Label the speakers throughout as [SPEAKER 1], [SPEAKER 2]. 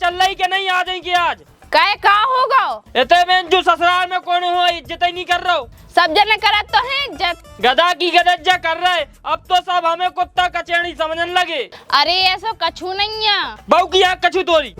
[SPEAKER 1] चल रही के नहीं आ जाएगी आज?
[SPEAKER 2] काय का होगा?
[SPEAKER 1] इतने में जो ससुराल में कौन हुआ इज्जत ही नहीं कर रहा हूँ।
[SPEAKER 2] सब जने करत तो है इज्जत।
[SPEAKER 1] गधा की गदज्जा कर रहे, अब तो सब हमें कुत्ता कचेड़ी समझने लगे।
[SPEAKER 2] अरे ऐसा कछु नहीं है।
[SPEAKER 1] बहू की आँख कछु तोरी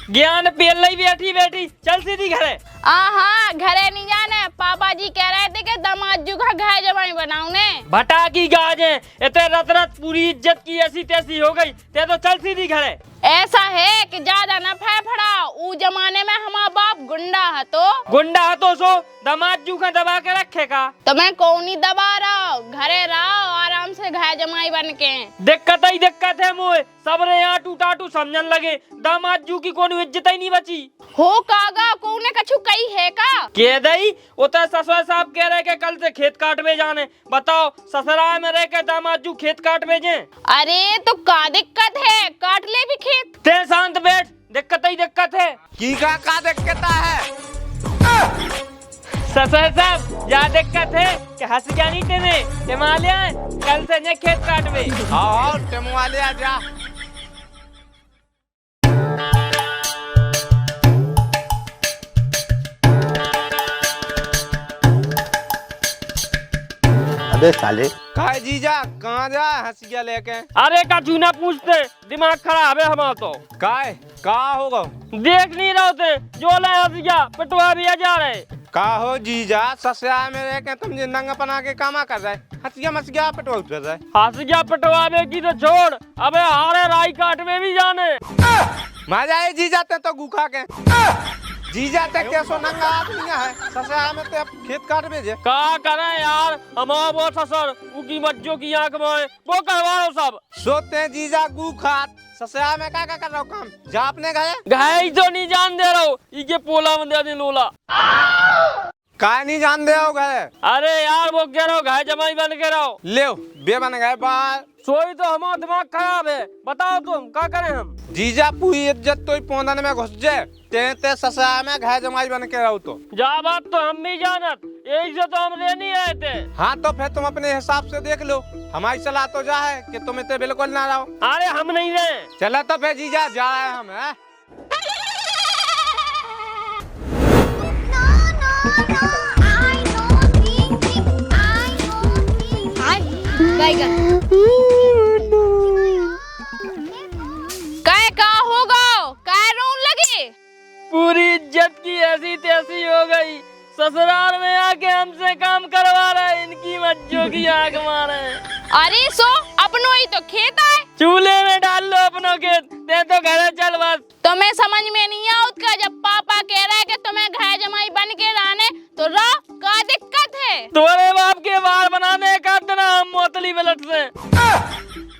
[SPEAKER 1] ज्ञान पेल रही बैठी बैठी, चल सीधी घरे।
[SPEAKER 2] हाँ घरे नहीं जाने, पापा जी कह रहे थे कि दामाद का घर जमाई बनाऊने।
[SPEAKER 1] भटा की गाजे इतने रत रत पूरी इज्जत की ऐसी तैसी हो गई, ते तो चल सीधी घरे।
[SPEAKER 2] ऐसा है कि ज्यादा न फड़ा, ऊ जमाने में हमारा बाप गुंडा है तो
[SPEAKER 1] सो दामाद जू का दबा के रखेगा।
[SPEAKER 2] तो मैं कौन ही दबा रहा हूँ, घरे रहो आराम से घर जमाई बन के।
[SPEAKER 1] दिक्कत ही दिक्कत है मोए, सब रे आटू टाटू समझन लगे, दामाद जू की कोई इज्जत ही नहीं बची।
[SPEAKER 2] हो कागा कौने कछु कही है का?
[SPEAKER 1] कह दई उतर ससुर साहब कह रहे के कल से खेत काटवे जाने, बताओ ससुराल में रह के दामाद जू खेत काटवे जे।
[SPEAKER 2] अरे तो का दिक्कत है, काट ले भी खेत।
[SPEAKER 1] ते शांत बैठ, दिक्कत ही दिक्कत है।
[SPEAKER 3] की का दिक्कत है?
[SPEAKER 1] ससुर साहब जा दिक्कत है कि हंस जानी तेने हिमालय कल से ने खेत काटवे।
[SPEAKER 3] आओ टेमुआलिया जा।
[SPEAKER 4] अबे साले
[SPEAKER 3] काय जीजा कहाँ जा हंसिया लेके?
[SPEAKER 1] अरे का चूना पूछते, दिमाग खराब है हमारा तो।
[SPEAKER 3] काय का होगा?
[SPEAKER 1] देख नहीं रहे थे जो ले हंसिया पिटवा भी जा रहे।
[SPEAKER 3] का हो जीजा ससुरा में रह के तुम जे नंगा बना के कामा कर रहे, हंसिया मसिया पिटवा उतर रहे।
[SPEAKER 1] हंसिया पिटवावे की तो छोड़, अबे हारे राई काटवे भी जाने।
[SPEAKER 3] मजा है जीजा ते तो गुखा के जीजा ते कैसो नंगा आदमी है, ससुरा में ते खेत काट भेजे।
[SPEAKER 1] का करे यार, हमारा वो ससुर उनकी बच्चों की आंख में वो करवा लो सब।
[SPEAKER 3] सोते जीजा गुखात ससुरा में का कर रहा हूँ काम, जा अपने घरे।
[SPEAKER 1] घाई तो नहीं जान दे रहा हूँ, ये पोला में दे दे लोला।
[SPEAKER 3] काय नहीं जान दे हो गए?
[SPEAKER 1] अरे यार वो कह रहा हूँ घाय जमाई बन के रहो।
[SPEAKER 3] ले बे बन गए बाल।
[SPEAKER 1] सोई तो हमारा दिमाग खराब है, बताओ तुम क्या करें हम?
[SPEAKER 3] जीजा पूरी इज्जत तो पोंदन में घुस जाए, ते ससुरा में घर जमाई बन के रहो तो।
[SPEAKER 1] जा बात तो हम भी जानत, यही से तो हम लेने आए थे।
[SPEAKER 3] हाँ तो फिर तुम अपने हिसाब से देख लो, हमारी सलाह तो जा है कि तुम इतने बिल्कुल ना रहो।
[SPEAKER 1] अरे हम नहीं रहे।
[SPEAKER 3] चला तो फिर जीजा जा रहे हम है?
[SPEAKER 2] काय का होगा, काय रोन लगे?
[SPEAKER 1] पूरी इज्जत की ऐसी तैसी हो गई, ससुराल में आके हमसे काम करवा रहे, इनकी मज्जों की आंख मारे।
[SPEAKER 2] अरे सो अपनो ही तो खेत है,
[SPEAKER 1] चूल्हे में डाल लो अपनों खेत, ते तो घर चल बस।
[SPEAKER 2] तुम्हें समझ में नहीं आउत का, जब पापा कह रहे कि तुम्हें घर जमाई बन के रहने तो रहो, का दिक्कत है?
[SPEAKER 1] तुम्हारे बाप के बाल बनाने का इतना हम मोतली बलट से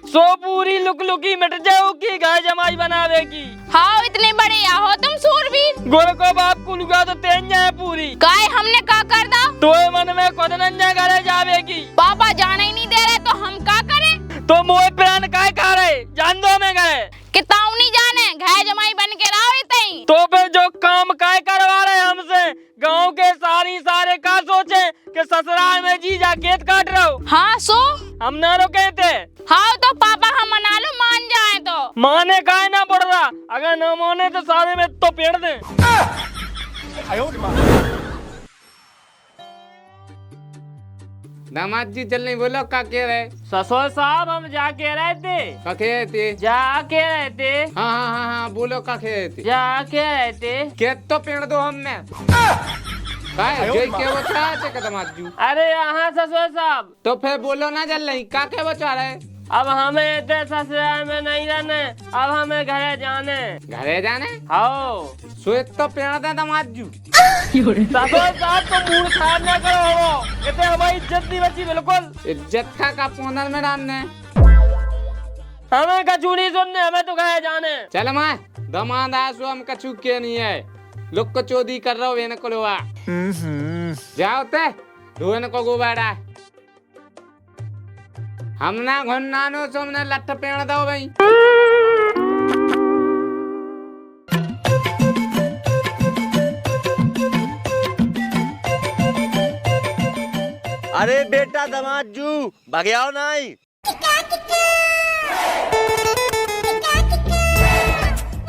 [SPEAKER 1] सो पूरी लुकी मिट जाओ की घर जमाई बनावे की।
[SPEAKER 2] हाँ इतने बड़े या हो तुम सूरवीर,
[SPEAKER 1] गोर को बाप को लुका तो तेज जाए पूरी।
[SPEAKER 2] काय हमने का कर दा?
[SPEAKER 1] तो मन में खुद नंजा घरे जावे की।
[SPEAKER 2] पापा जाने ही नहीं दे रहे तो हम का करें?
[SPEAKER 1] तो मोए प्राण काय खा रहे, जान दो मैं गए
[SPEAKER 2] किताऊ नहीं जाने, घर जमाई बन के रहो इतनी।
[SPEAKER 1] तो फिर जो काम काय करवा रहे हमसे, गांव के सारे का सोचे कि ससुराल में जीजा खेत काट रहे हो।
[SPEAKER 2] हाँ सो
[SPEAKER 1] हम ना रोके थे।
[SPEAKER 2] हाँ तो पापा हम मना लो, मान जाए तो।
[SPEAKER 1] माने काय ना पड़ रहा, अगर न माने तो सारे में तो पेड़ दे।
[SPEAKER 3] दामाद जी चल नहीं बोलो का कह रहे?
[SPEAKER 1] ससुर साहब हम जा के रहे थे।
[SPEAKER 3] का कह थे?
[SPEAKER 1] जा के रहे थे।
[SPEAKER 3] हाँ बोलो का कह थे?
[SPEAKER 1] जा के रहे थे।
[SPEAKER 3] खेत तो पेड़ दो हमने। काय जे के बचा थे का दामाद जी?
[SPEAKER 1] अरे यहाँ ससुर साहब।
[SPEAKER 3] तो फिर बोलो ना जल नहीं का के बचा रहे?
[SPEAKER 1] अब हमें इतने ससुराल में नहीं रहने, अब हमें घरे जाने।
[SPEAKER 3] घरे जाने?
[SPEAKER 1] हाँ
[SPEAKER 3] सोच तो पेड़ दे दामाद जी।
[SPEAKER 1] ससुर साहब तो मूड खराब ना करो, हो इतने हमारी इज्जत नहीं बची बिल्कुल।
[SPEAKER 3] इज्जत का पोंदर में डालने,
[SPEAKER 1] हमें कछु नहीं सुनने, हमें तो घरे जाने।
[SPEAKER 3] चल मैं दामाद आया सो हम कछु के नहीं है, लोग को चोरी कर रहा हो वेन को लोआ। जाओ ते धोने को गोबाड़ा, हम ना घुन्ना नो सो हमने लट्ठ पेड़ दो भाई।
[SPEAKER 4] अरे बेटा दामाद जू भगयाओ नहीं।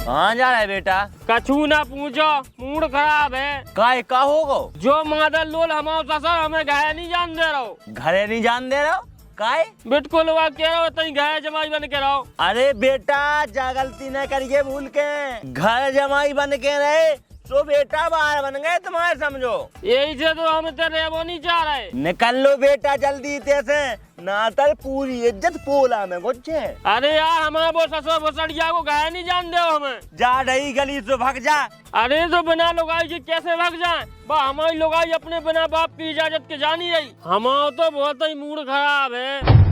[SPEAKER 4] कहाँ जा रहा है बेटा?
[SPEAKER 1] कछु ना पूछो, मूड खराब है।
[SPEAKER 4] का होगो?
[SPEAKER 1] जो मादर लोल हमारा ससुर हमें घाय नहीं जान दे रहो।
[SPEAKER 4] घरे नहीं जान दे रहो? काय?
[SPEAKER 1] बिल्कुल वो कह रहा हो तई घाय जमाई बन के रहो।
[SPEAKER 4] अरे बेटा जा गलती न करिए भूल के, घर जमाई बन के रहे तो बेटा बाहर बन गए तुम्हारे, समझो।
[SPEAKER 1] यही से तो हम तेरे वो नहीं चाह रहे।
[SPEAKER 4] निकल लो बेटा जल्दी से, नातर पूरी इज्जत पोला में गुच्छे।
[SPEAKER 1] अरे यार हमारा वो ससुर भुसड़िया को घाय नहीं जान दे हमें।
[SPEAKER 4] जा रही गली से भाग जा।
[SPEAKER 1] अरे तो बिना लुगाई के कैसे भाग जाए? बा हमारी लुगाई अपने बिना बाप की इजाजत के जानी रही। हमारा तो बहुत ही मूड खराब है।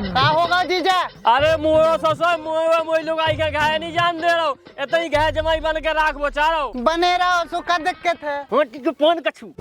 [SPEAKER 5] क्या होगा जीजा?
[SPEAKER 1] अरे मोरो ससुर मोई लुगाई के घाय नहीं जान दे रहो, इतनी घाय जमाई बन के राख बचा रहो।
[SPEAKER 5] बने रहो, सुखा दिक्कत है।
[SPEAKER 1] फोन कछू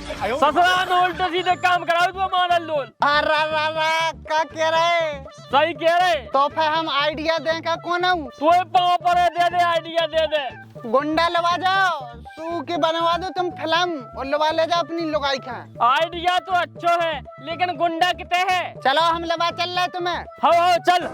[SPEAKER 1] ससुराल में उल्टे सीधे काम कराओ तो मानल लोल।
[SPEAKER 5] क्या कह रहे?
[SPEAKER 1] सही कह रहे।
[SPEAKER 5] तो फिर हम आइडिया दें का कौन हूँ?
[SPEAKER 1] तो पाँव पर दे आइडिया दे दे।
[SPEAKER 5] गुंडा लवा जाओ, सू के बनवा दो तुम फिल्म और लवा ले जाओ अपनी लुगाई का।
[SPEAKER 1] आइडिया तो अच्छा है लेकिन गुंडा कितने है?
[SPEAKER 5] चलो हम लवा चल रहे तुम्हें।
[SPEAKER 1] हो चल।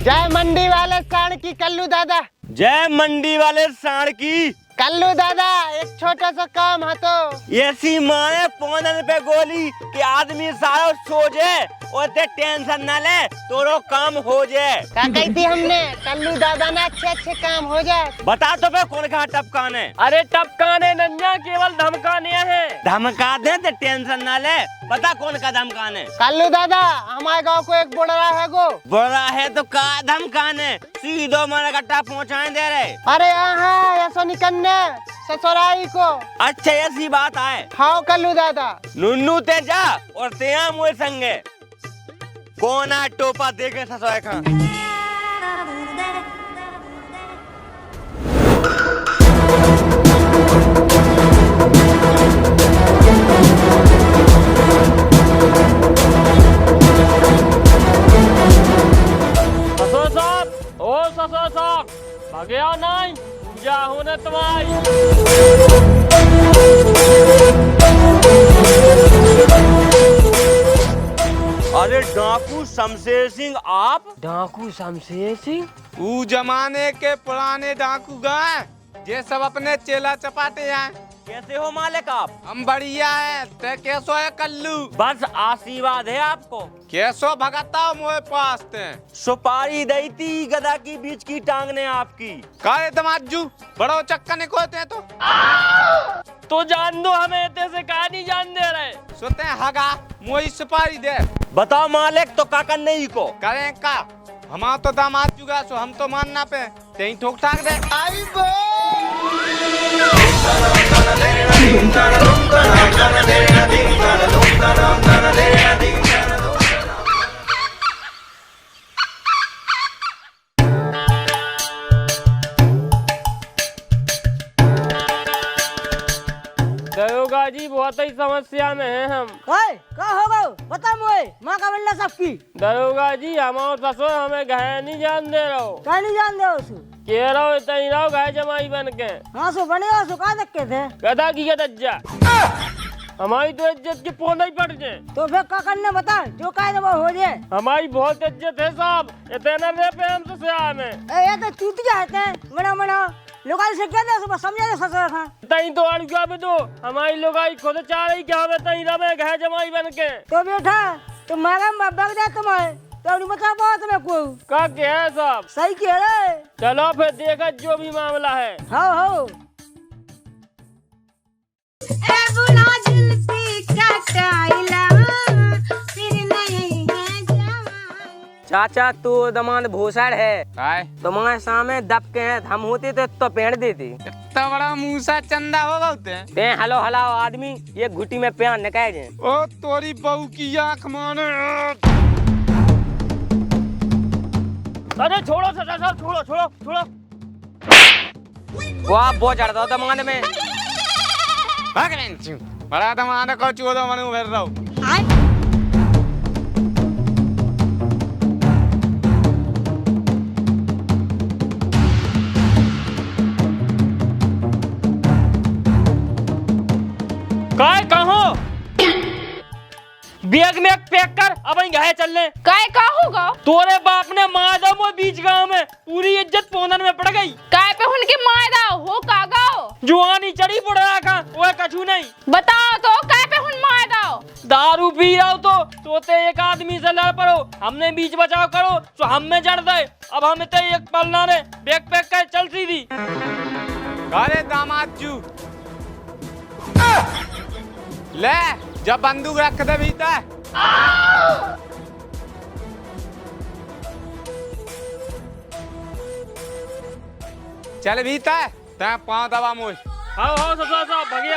[SPEAKER 5] जय मंडी वाले साण की कल्लू दादा।
[SPEAKER 4] जय मंडी वाले साण की।
[SPEAKER 5] कल्लू दादा एक छोटा सा काम है तो।
[SPEAKER 4] ऐसी मारे पौधन पे गोली कि आदमी सारा सो जाए और ते टेंशन न ले, तोरो काम हो जाए।
[SPEAKER 5] क्या कही थी हमने? कल्लू दादा ने अच्छे काम हो जाए।
[SPEAKER 4] बता तो पे कौन कहा टपकाने?
[SPEAKER 1] अरे टपकाने नन्या केवल धमकाने हैं।
[SPEAKER 4] धमका दे ते टेंशन न ले, पता कौन का धमकाने?
[SPEAKER 5] कल्लू दादा हमारे गांव को एक बुढ़ा है गो।
[SPEAKER 4] बुरा है तो का धमकाने? सीधो मारा गट्टा पहुँचाए दे रहे।
[SPEAKER 5] अरे यहाँ ऐसा निकलने ससुराई को।
[SPEAKER 4] अच्छा ऐसी बात है।
[SPEAKER 5] हाँ कल्लू दादा।
[SPEAKER 4] नुन्नू ते जा और तेया मुझे संगे कोना टोपा देखे ससुराई खा।
[SPEAKER 1] ससुर साहब, ओ ससुर साहब, भगया नहीं, पूजा होने तुम्हारी।
[SPEAKER 4] अरे डाकू शमशेर सिंह आप?
[SPEAKER 1] डाकू शमशेर सिंह?
[SPEAKER 3] ऊ जमाने के पुराने डाकू गए ये सब अपने चेला चपाटे हैं।
[SPEAKER 4] कैसे हो मालिक आप?
[SPEAKER 3] हम बढ़िया है, ते कैसो है कल्लू?
[SPEAKER 4] बस आशीर्वाद है आपको।
[SPEAKER 3] कैसो भगता मोए पास ते?
[SPEAKER 4] सुपारी दी थी गधा की बीच की टांगने आपकी।
[SPEAKER 3] कारे दमाजू बड़ो चक्कर निकोते
[SPEAKER 1] तो जान दो, हमें इतने से कहा नहीं जान दे रहे।
[SPEAKER 3] सोते हगा मोई सुपारी दे।
[SPEAKER 4] बताओ मालिक तो का करने ही को?
[SPEAKER 3] करें का? हमारा तो दामाद जुगा सो हम तो मानना पे तेई ठोक ठाक दे।
[SPEAKER 5] आई बो
[SPEAKER 1] दरोगा जी बहुत ही समस्या में हैं हम।
[SPEAKER 6] का होगा बता मोए माँ का बल्ला सबकी।
[SPEAKER 1] दरोगा जी हमारा ससुर हमें घाय नहीं जान दे रहो।
[SPEAKER 6] क्या नहीं जान दे उसको?
[SPEAKER 1] कह रहो इतनी रहो घाय जमाई बन के।
[SPEAKER 6] हाँ सो बनेगा सो का देख के थे।
[SPEAKER 1] गधा की गधा हमारी तो इज्जत की पोल नहीं पड़ जाए।
[SPEAKER 6] तो फिर क्या करने बता, जो का वो हो जाए।
[SPEAKER 1] हमारी बहुत इज्जत है साहब, इतना दे पे हम तो से में।
[SPEAKER 6] ये तो टूट जाते हैं बना बना लोग से क्या दे सुबह समझा दे ससुर खां।
[SPEAKER 1] तई तो अड़ गया दो हमारी लोग आई खुद चाह रही क्या हमें तई रवे घाय जमाई बन के।
[SPEAKER 6] तो बेटा तुम मारा बग जाए तुम्हारे तो नहीं बता पाओ तुम्हें को
[SPEAKER 1] का क्या है साहब?
[SPEAKER 6] सही कह रहे।
[SPEAKER 1] चलो फिर देखा जो भी मामला है।
[SPEAKER 6] हाँ
[SPEAKER 7] चाचा तू दमान भूसड़ है,
[SPEAKER 3] काय
[SPEAKER 7] तुम्हारे सामने दब के हैं, हम होते तो पेड़ देती।
[SPEAKER 3] इतना बड़ा मूसा चंदा होगा उते।
[SPEAKER 7] ते हलो हलाओ आदमी ये घुटी में प्यान निकाय जे।
[SPEAKER 3] ओ तोरी बहू की आंख माने।
[SPEAKER 1] अरे छोड़ो सर, छोड़ो।
[SPEAKER 7] वो आप बहुत चढ़ता दमान में।
[SPEAKER 3] भाग रहे हैं। बड़ा दमाद को चोदो मनु फिर रहो
[SPEAKER 1] काय कहो बैग में पैक कर अब घाय चलने
[SPEAKER 2] काय का होगा
[SPEAKER 1] तोरे बाप ने मादा मो बीच गांव में पूरी इज्जत पोंदन में पड़ गई
[SPEAKER 2] काय पे उनके मायदा हो का गाओ
[SPEAKER 1] जुआनी चढ़ी पड़ रहा का वो कछु नहीं
[SPEAKER 2] बताओ तो काय पे हुन मायदा
[SPEAKER 1] दारू पी रहा तो ते एक आदमी से लड़ पड़ो हमने बीच बचाव करो तो हम में जड़ दे अब हम ते एक पलना रे बैग पैक कर चल सीधी
[SPEAKER 3] अरे दामाद जू ले जब बंदूक रख दे भीतर चल भीतर तै पाँव दबा मोल
[SPEAKER 1] आओ सब भगिया